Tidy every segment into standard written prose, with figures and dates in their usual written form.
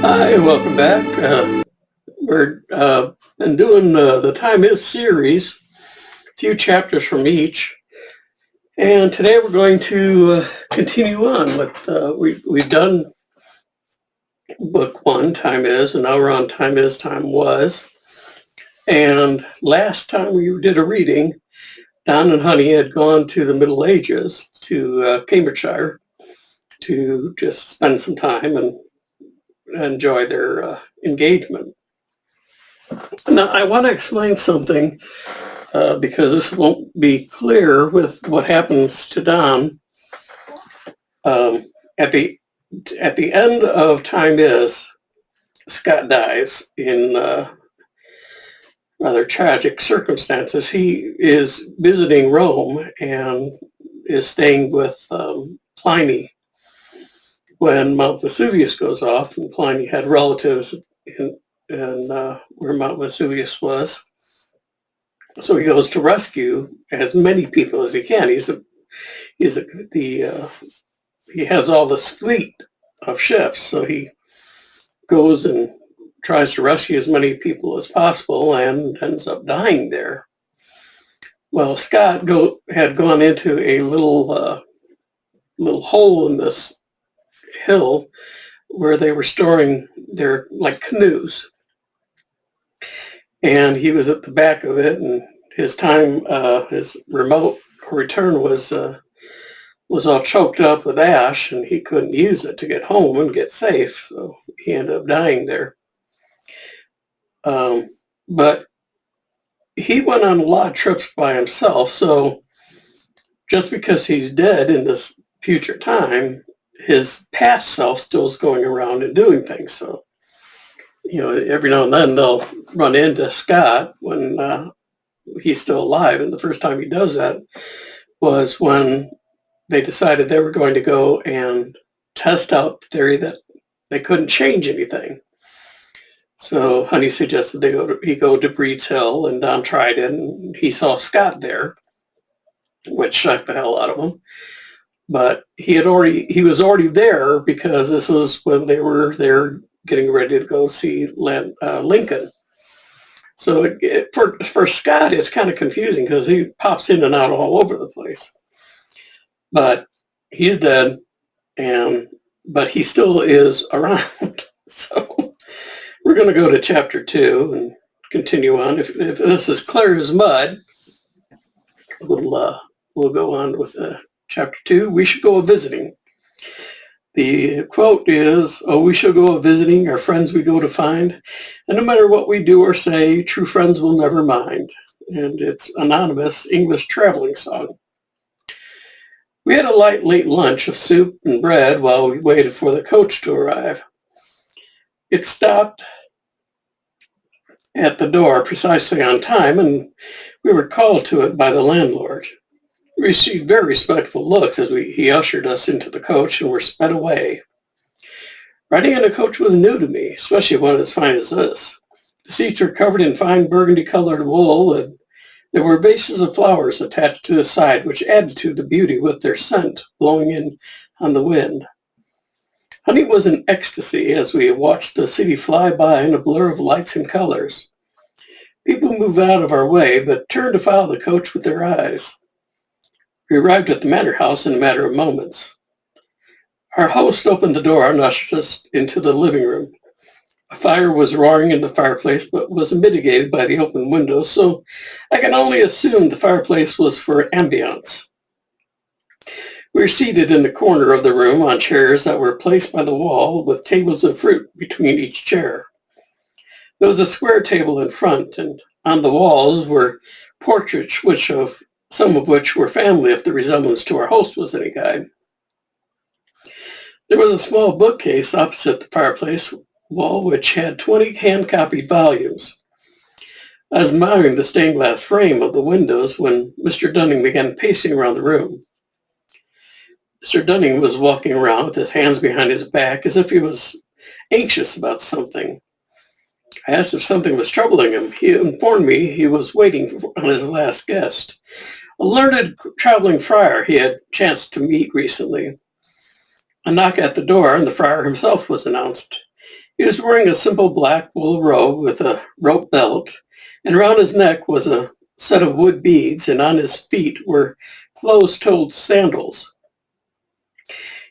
Hi, welcome back. We're been doing the Time Is series, a few chapters from each, and today we're going to continue on with we've done book one, Time Is, and now we're on Time Is, Time Was. And last time we did a reading, Don and Honey had gone to the Middle Ages to Cambridgeshire to just spend some time and enjoy their engagement. Now, I want to explain something because this won't be clear with what happens to Don. At the end of Time Is, Scott dies in rather tragic circumstances. He is visiting Rome and is staying with Pliny when Mount Vesuvius goes off, and Pliny had relatives in where Mount Vesuvius was. So he goes to rescue as many people as he can. He has all this fleet of ships, so he goes and tries to rescue as many people as possible and ends up dying there. Well, Scott had gone into a little hole in this hill where they were storing their canoes, and he was at the back of it, and his remote return was all choked up with ash, and he couldn't use it to get home and get safe, so he ended up dying there. But he went on a lot of trips by himself, so just because he's dead in this future time, his past self still is going around and doing things. So, every now and then they'll run into Scott when he's still alive, and the first time he does that was when they decided they were going to go and test out the theory that they couldn't change anything. So Honey suggested he go to Breed's Hill, and Don tried it, and he saw Scott there, which shocked the hell out of him. But he was already there because this was when they were there getting ready to go see Lincoln. So for Scott, it's kind of confusing because he pops in and out all over the place. But he's dead, but he still is around. So we're going to go to chapter 2 and continue on. If this is clear as mud, we'll go on with chapter 2. We should go a-visiting. The quote is, "Oh, we shall go a-visiting, our friends we go to find, and no matter what we do or say, true friends will never mind." And it's anonymous English traveling song. We had a light late lunch of soup and bread while we waited for the coach to arrive. It stopped at the door precisely on time, and we were called to it by the landlord. We received very respectful looks as he ushered us into the coach and were sped away. Riding in a coach was new to me, especially one as fine as this. The seats were covered in fine burgundy-colored wool, and there were vases of flowers attached to the side, which added to the beauty with their scent blowing in on the wind. Honey was in ecstasy as we watched the city fly by in a blur of lights and colors. People moved out of our way, but turned to follow the coach with their eyes. We arrived at the manor house in a matter of moments. Our host opened the door and ushered us into the living room. A fire was roaring in the fireplace, but was mitigated by the open windows, so I can only assume the fireplace was for ambience. We were seated in the corner of the room on chairs that were placed by the wall with tables of fruit between each chair. There was a square table in front, and on the walls were portraits, some of which were family if the resemblance to our host was any guide. There was a small bookcase opposite the fireplace wall which had 20 hand-copied volumes. I was admiring the stained glass frame of the windows when Mr. Dunning began pacing around the room. Mr. Dunning was walking around with his hands behind his back as if he was anxious about something. I asked if something was troubling him. He informed me he was waiting on his last guest, a learned traveling friar he had chanced to meet recently. A knock at the door, and the friar himself was announced. He was wearing a simple black wool robe with a rope belt, and around his neck was a set of wood beads, and on his feet were closed-toed sandals.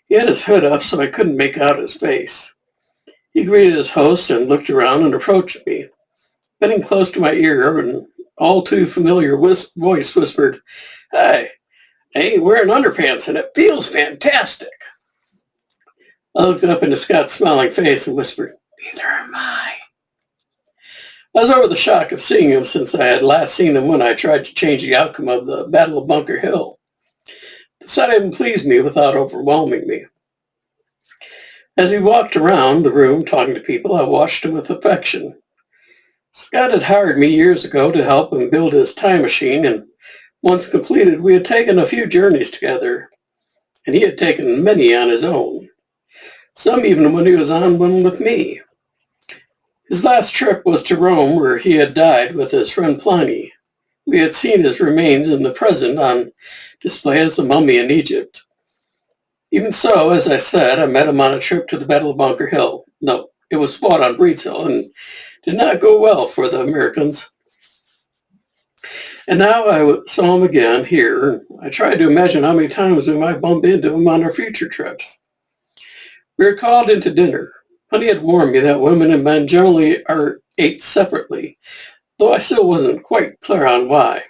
He had his hood up so I couldn't make out his face. He greeted his host and looked around and approached me. Bending close to my ear, an all too familiar voice whispered, "Hey, I ain't wearing underpants and it feels fantastic." I looked up into Scott's smiling face and whispered, "Neither am I." I was over the shock of seeing him since I had last seen him when I tried to change the outcome of the Battle of Bunker Hill. The sight of him pleased me without overwhelming me. As he walked around the room talking to people, I watched him with affection. Scott had hired me years ago to help him build his time machine, and once completed, we had taken a few journeys together, and he had taken many on his own, some even when he was on one with me. His last trip was to Rome, where he had died with his friend Pliny. We had seen his remains in the present on display as a mummy in Egypt. Even so, as I said, I met him on a trip to the Battle of Bunker Hill. No, it was fought on Breed's Hill and did not go well for the Americans. And now I saw him again here. I tried to imagine how many times we might bump into him on our future trips. We were called into dinner. Honey had warned me that women and men generally ate separately, though I still wasn't quite clear on why.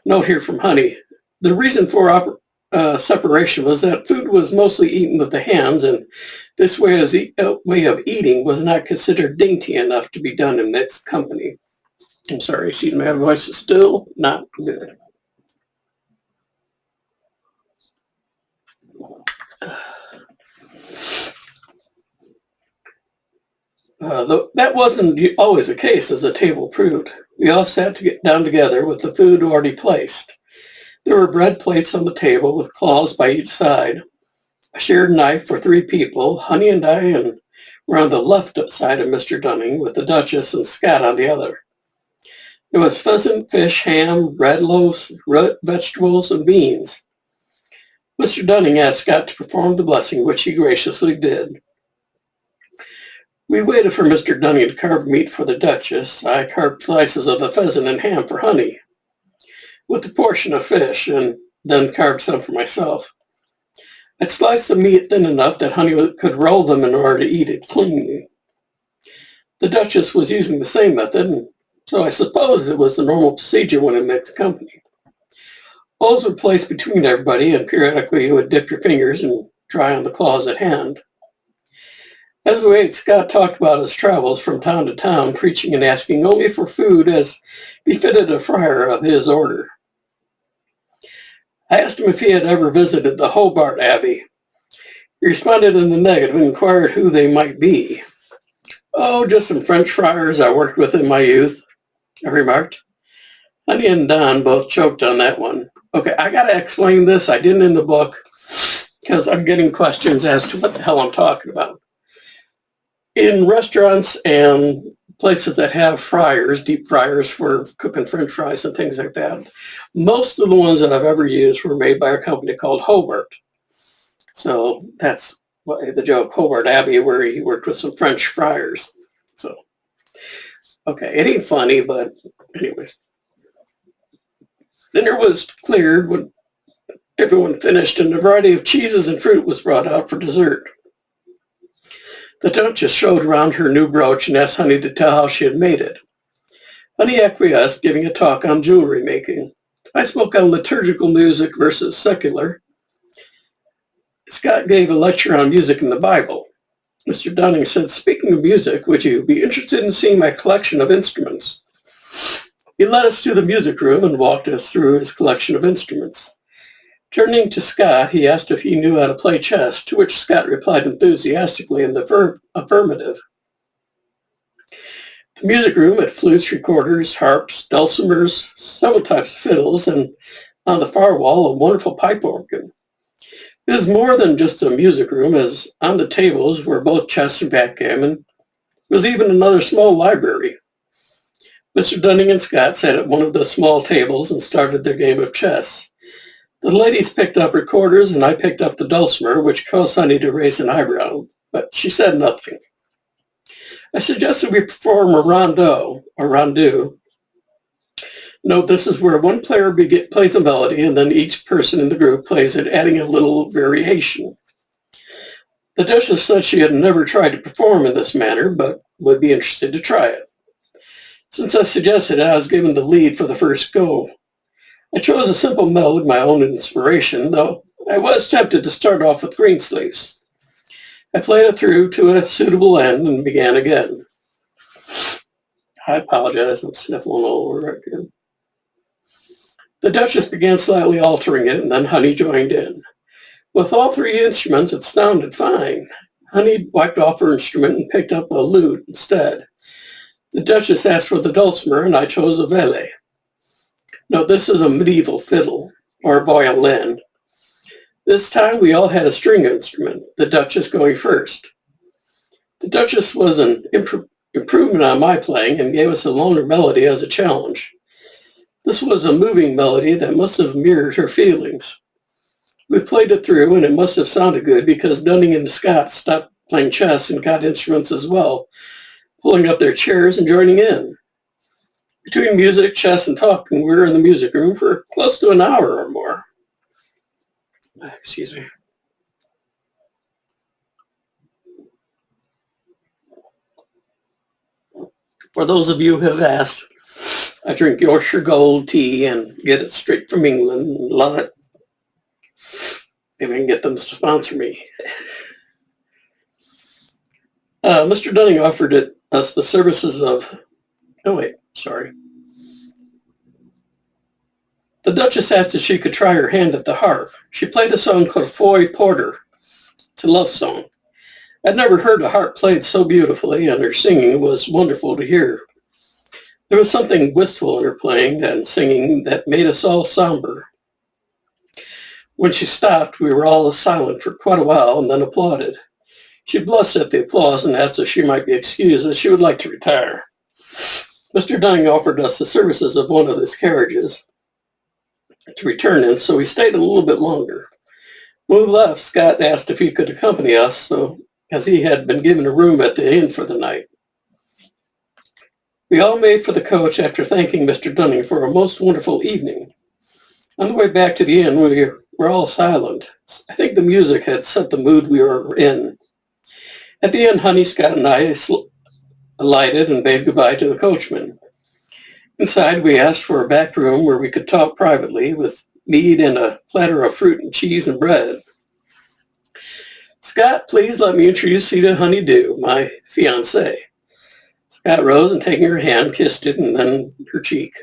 Note here from Honey. The reason for separation was that food was mostly eaten with the hands, and this way of eating was not considered dainty enough to be done in mixed company. I'm sorry, see, my voice is still not good. That wasn't always the case, as the table proved. We all sat down together with the food already placed. There were bread plates on the table with claws by each side. A shared knife for 3 people. Honey and I were on the left side of Mr. Dunning, with the Duchess and Scott on the other. There was pheasant, fish, ham, bread loaves, root vegetables, and beans. Mr. Dunning asked Scott to perform the blessing, which he graciously did. We waited for Mr. Dunning to carve meat for the Duchess. I carved slices of the pheasant and ham for Honey, with a portion of fish, and then carved some for myself. I'd sliced the meat thin enough that Honey could roll them in order to eat it cleanly. The Duchess was using the same method, and so I suppose it was the normal procedure when in mixed company. Bowls were placed between everybody, and periodically you would dip your fingers and try on the claws at hand. As we ate, Scott talked about his travels from town to town, preaching and asking only for food as befitted a friar of his order. I asked him if he had ever visited the Hobart Abbey. He responded in the negative and inquired who they might be. "Oh, just some French friars I worked with in my youth," I remarked. Honey and Don both choked on that one. Okay, I gotta explain this. I didn't in the book because I'm getting questions as to what the hell I'm talking about. In restaurants and places that have fryers, deep fryers for cooking French fries and things like that, most of the ones that I've ever used were made by a company called Hobart. So that's the joke, Hobart Abbey, where he worked with some French fryers. So, okay, it ain't funny, but anyways. Dinner was cleared when everyone finished, and a variety of cheeses and fruit was brought out for dessert. The Duchess showed around her new brooch and asked Honey to tell how she had made it. Honey acquiesced, giving a talk on jewelry making. I spoke on liturgical music versus secular. Scott gave a lecture on music in the Bible. Mr. Dunning said, "Speaking of music, would you be interested in seeing my collection of instruments?" He led us to the music room and walked us through his collection of instruments. Turning to Scott, he asked if he knew how to play chess, to which Scott replied enthusiastically in the affirmative. The music room had flutes, recorders, harps, dulcimers, several types of fiddles, and on the far wall, a wonderful pipe organ. It was more than just a music room, as on the tables were both chess and backgammon. There was even another small library. Mr. Dunning and Scott sat at one of the small tables and started their game of chess. The ladies picked up recorders, and I picked up the dulcimer, which caused Honey to raise an eyebrow, but she said nothing. I suggested we perform a rondo, or rondeau. Note this is where one player plays a melody and then each person in the group plays it, adding a little variation. The Duchess said she had never tried to perform in this manner, but would be interested to try it. Since I suggested it, I was given the lead for the first go. I chose a simple mode of my own inspiration, though I was tempted to start off with Greensleeves. I played it through to a suitable end and began again. I apologize, I'm sniffling all over again. The Duchess began slightly altering it, and then Honey joined in. With all three instruments, it sounded fine. Honey wiped off her instrument and picked up a lute instead. The Duchess asked for the dulcimer, and I chose a vele. Now, this is a medieval fiddle, or violin. This time, we all had a string instrument, the Duchess going first. The Duchess was an improvement on my playing and gave us a longer melody as a challenge. This was a moving melody that must have mirrored her feelings. We played it through, and it must have sounded good because Dunning and Scott stopped playing chess and got instruments as well, pulling up their chairs and joining in. Between music, chess, and talking, we were in the music room for close to an hour or more. Excuse me. For those of you who have asked, I drink Yorkshire Gold tea and get it straight from England. Love it. Maybe I can get them to sponsor me. Mr. Dunning offered us the services of... The Duchess asked if she could try her hand at the harp. She played a song called Foy Porter. It's a love song. I'd never heard a harp played so beautifully, and her singing was wonderful to hear. There was something wistful in her playing and singing that made us all somber. When she stopped, we were all silent for quite a while and then applauded. She blushed at the applause and asked if she might be excused as she would like to retire. Mr. Dunning offered us the services of one of his carriages to return in, so we stayed a little bit longer. When we left, Scott asked if he could accompany us, as he had been given a room at the inn for the night. We all made for the coach after thanking Mr. Dunning for a most wonderful evening. On the way back to the inn, we were all silent. I think the music had set the mood we were in. At the inn, Honey, Scott, and I alighted and bade goodbye to the coachman. Inside, we asked for a back room where we could talk privately with mead and a platter of fruit and cheese and bread. Scott, please let me introduce you to Honeydew, my fiancée. Scott rose and taking her hand, kissed it and then her cheek.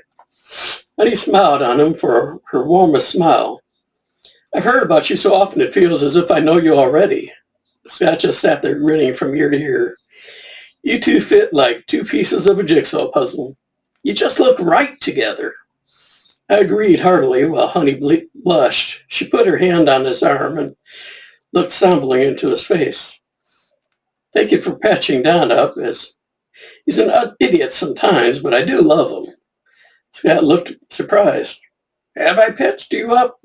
Honey smiled on him for her warmest smile. I've heard about you so often it feels as if I know you already. Scott just sat there grinning from ear to ear. You two fit like two pieces of a jigsaw puzzle. You just look right together. I agreed heartily while Honey blushed. She put her hand on his arm and looked somberly into his face. Thank you for patching Don up, as he's an idiot sometimes, but I do love him. Scott looked surprised. Have I patched you up?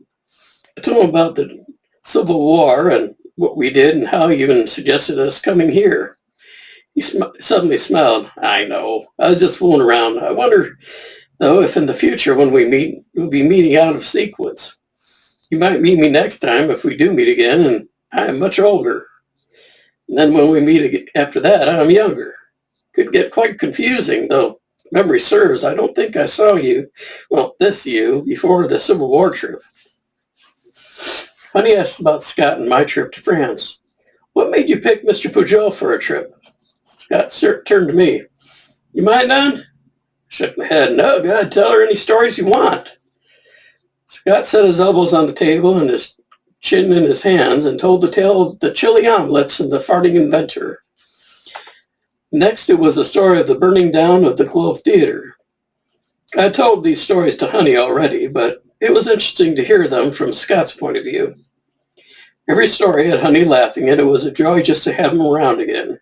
I told him about the Civil War and what we did and how he even suggested us coming here. He suddenly smiled. I know. I was just fooling around. I wonder, though, if in the future when we meet, we'll be meeting out of sequence. You might meet me next time if we do meet again, and I am much older. And then when we meet again after that, I'm younger. Could get quite confusing, though. Memory serves, I don't think I saw you, before the Civil War trip. Honey asked about Scott and my trip to France. What made you pick Mr. Pujol for a trip? Scott turned to me. You mind, Don? Shook my head. No, go ahead, tell her any stories you want. Scott set his elbows on the table and his chin in his hands and told the tale of the chili omelets and the farting inventor. Next, it was the story of the burning down of the Globe Theater. I had told these stories to Honey already, but it was interesting to hear them from Scott's point of view. Every story had Honey laughing, and it was a joy just to have him around again.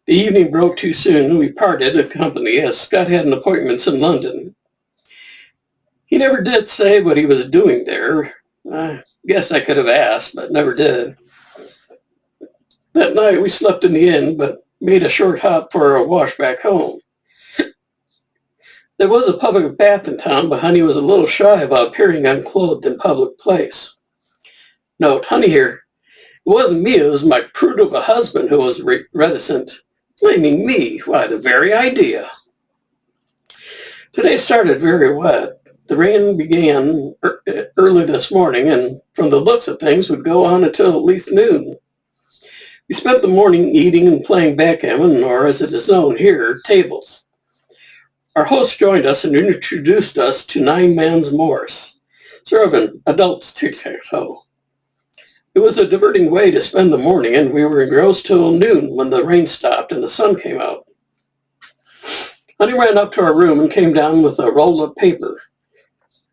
The evening broke too soon. We parted the company as Scott had an appointment in London. He never did say what he was doing there. I guess I could have asked, but never did. That night we slept in the inn, but made a short hop for a wash back home. There was a public bath in town, but Honey was a little shy about appearing unclothed in public place. Note, Honey here, it wasn't me, it was my prude of a husband who was reticent, blaming me. Why, the very idea. Today started very wet. The rain began early this morning, and from the looks of things would go on until at least noon. We spent the morning eating and playing backgammon, or as it is known here, tables. Our host joined us and introduced us to Nine Man's Morse, sort of an adult's tic-tac-toe. It was a diverting way to spend the morning, and we were engrossed till noon when the rain stopped and the sun came out. Honey ran up to our room and came down with a roll of paper.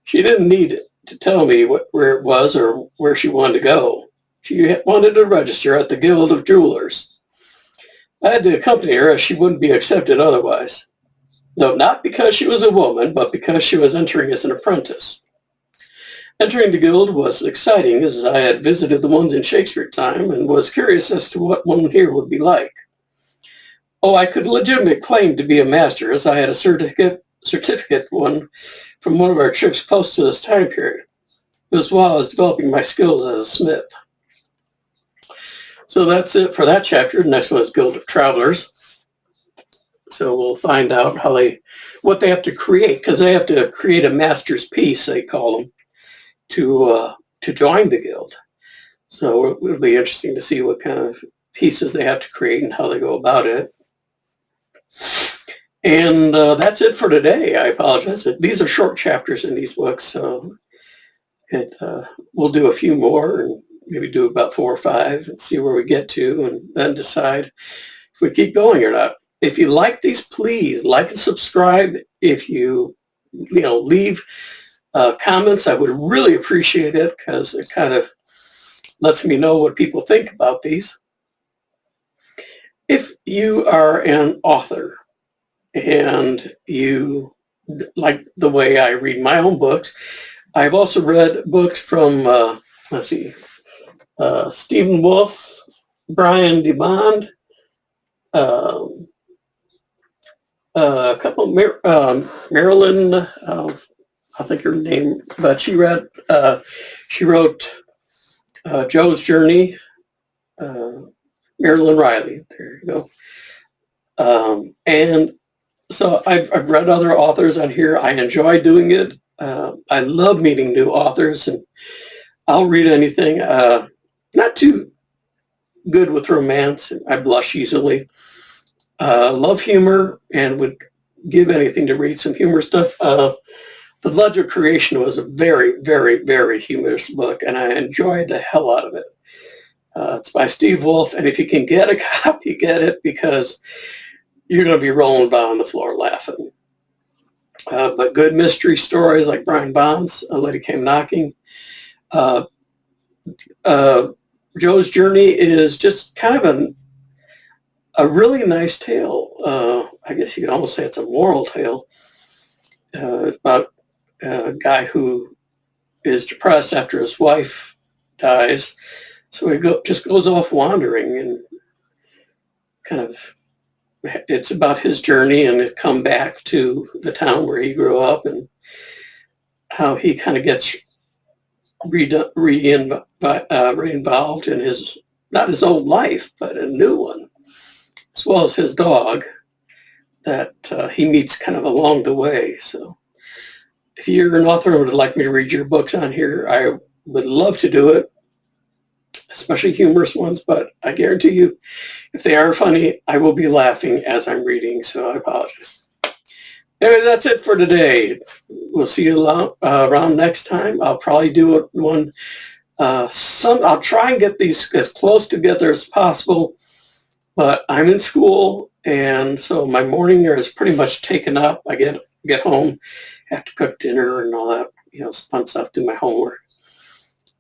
She didn't need to tell me where it was or where she wanted to go. She wanted to register at the Guild of Jewelers. I had to accompany her as she wouldn't be accepted otherwise. No, not because she was a woman, but because she was entering as an apprentice. Entering the guild was exciting, as I had visited the ones in Shakespeare time and was curious as to what one here would be like. Oh, I could legitimately claim to be a master, as I had a certificate one from one of our trips close to this time period, as well as developing my skills as a smith. So that's it for that chapter. The next one is Guild of Travelers. So we'll find out what they have to create, because they have to create a master's piece, they call them, to join the guild. So it'll be interesting to see what kind of pieces they have to create and how they go about it. And that's it for today. I apologize. These are short chapters in these books, so we'll do a few more and maybe do about 4 or 5 and see where we get to, and then decide if we keep going or not. If you like these, please like and subscribe. If you leave comments, I would really appreciate it, because it kind of lets me know what people think about these. If you are an author and you like the way I read my own books, I've also read books from, Stephen Wolfe, Brian DeBond, a couple, Marilyn, I think her name, but she wrote Joe's Journey, Marilyn Riley, there you go. And so I've read other authors on here. I enjoy doing it. I love meeting new authors, and I'll read anything. Not too good with romance. I blush easily. Love humor and would give anything to read some humor stuff. The Ledger Creation was a very, very, very humorous book, and I enjoyed the hell out of it. It's by Steve Wolfe, and if you can get a copy, get it, because you're going to be rolling about on the floor laughing. But good mystery stories like Brian Bond's A Lady Came Knocking. Joe's Journey is just kind of a really nice tale. I guess you could almost say it's a moral tale. It's about a guy who is depressed after his wife dies. So he just goes off wandering, and kind of, it's about his journey and it come back to the town where he grew up, and how he kind of gets reinvolved in his, not his old life, but a new one, as well as his dog that he meets kind of along the way. So if you're an author and would like me to read your books on here, I would love to do it, especially humorous ones, but I guarantee you, if they are funny, I will be laughing as I'm reading, so I apologize. Anyway, that's it for today. We'll see you around next time. I'll probably do one. I'll try and get these as close together as possible, but I'm in school, and so my morning is pretty much taken up. I get home, have to cook dinner and all that, fun stuff, do my homework.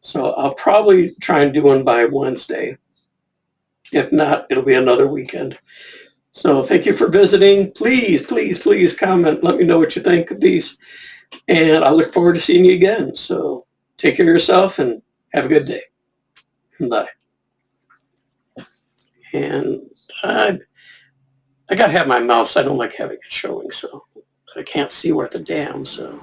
So I'll probably try and do one by Wednesday. If not, it'll be another weekend. So thank you for visiting. Please, please, please comment. Let me know what you think of these. And I look forward to seeing you again. So take care of yourself and have a good day. Bye. And I gotta have my mouse. I don't like having it showing, so I can't see worth a damn, so.